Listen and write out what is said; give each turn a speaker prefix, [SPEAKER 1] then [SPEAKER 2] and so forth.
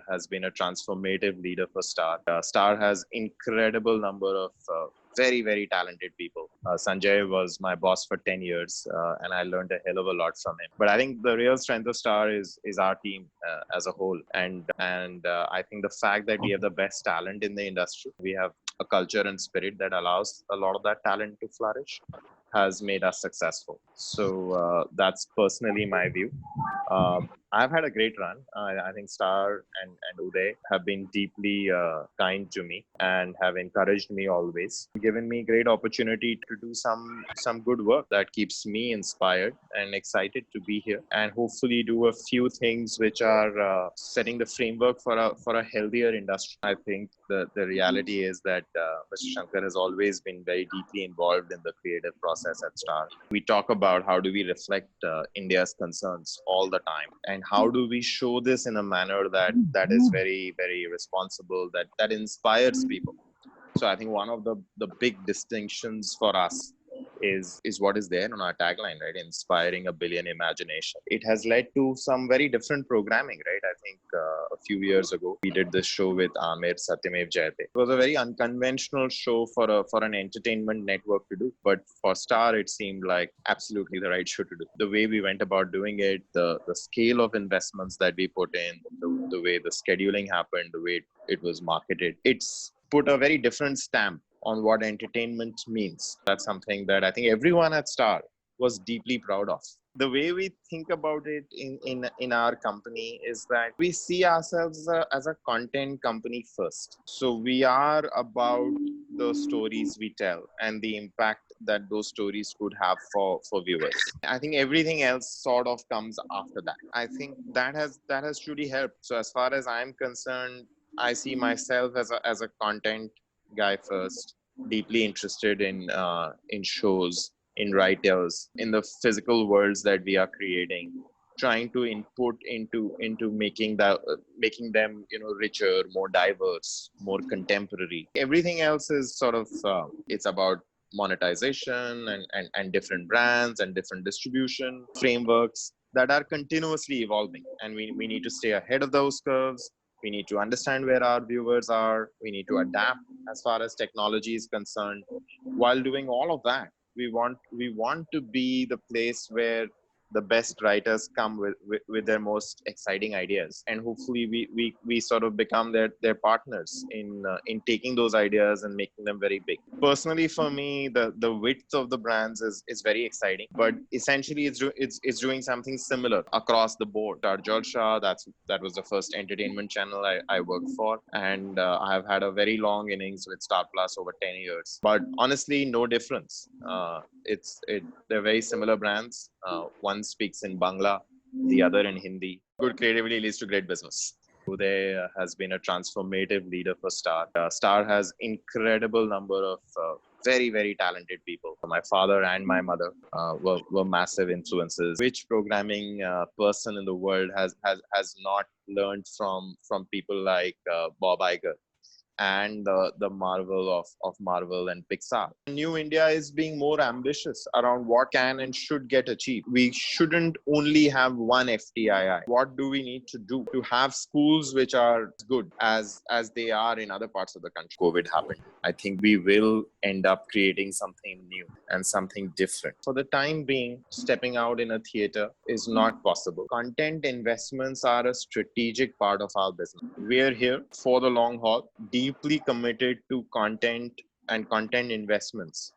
[SPEAKER 1] has been a transformative leader for Star. Star has incredible number of very, very talented people. Sanjay was my boss for 10 years, and I learned a hell of a lot from him. But I think the real strength of Star is our team as a whole. And I think the fact that we have the best talent in the industry, we have a culture and spirit that allows a lot of that talent to flourish, has made us successful. So that's personally my view. I've had a great run. I think Star and Uday have been deeply kind to me and have encouraged me always, given me great opportunity to do some good work that keeps me inspired and excited to be here, and hopefully do a few things which are setting the framework for a healthier industry. I think the reality is that Mr. Shankar has always been very deeply involved in the creative process at Star. We talk about how do we reflect India's concerns all the time, and how do we show this in a manner that is very, very responsible, that inspires people. So I think one of the big distinctions for us is what is there on our tagline, right? Inspiring a billion imagination. It has led to some very different programming, right? I think a few years ago we did this show with Amir, Satyamev Jayate. It was a very unconventional show for an entertainment network to do, but for Star it seemed like absolutely the right show to do. The way we went about doing it, the scale of investments that we put in, the way the scheduling happened, the way it was marketed, it's put a very different stamp on what entertainment means. That's something that I think everyone at Star was deeply proud of. The way we think about it in our company is that we see ourselves as a content company first. So we are about the stories we tell and the impact that those stories could have for viewers. I think everything else sort of comes after that. I think that has truly helped. So as far as I'm concerned, I see myself as a content guy first, deeply interested in shows, in writers, in the physical worlds that we are creating, trying to input into making them richer, more diverse, more contemporary. Everything else is sort of it's about monetization and different brands and different distribution frameworks that are continuously evolving, and we need to stay ahead of those curves. We need to understand where our viewers are. We need to adapt as far as technology is concerned. While doing all of that, we want to be the place where the best writers come with their most exciting ideas, and hopefully we sort of become their partners in taking those ideas and making them very big. Personally, for me, the width of the brands is very exciting, but essentially it's doing something similar across the board. Our Jalsha, that was the first entertainment channel I worked for, and I have had a very long innings with Star Plus over 10 years. But honestly, no difference. They're very similar brands. One speaks in Bangla, the other in Hindi. Good creativity leads to great business. Uday has been a transformative leader for Star. Star has incredible number of very, very talented people. My father and my mother were massive influences. Which programming person in the world has not learned from people like Bob Iger and the marvel of Marvel and Pixar? New India is being more ambitious around what can and should get achieved. We shouldn't only have one FTII. What do we need to do to have schools which are good as they are in other parts of the country? COVID happened. I think we will end up creating something new and something different. For the time being, stepping out in a theater is not possible. Content investments are a strategic part of our business. We're here for the long haul, deeply committed to content and content investments.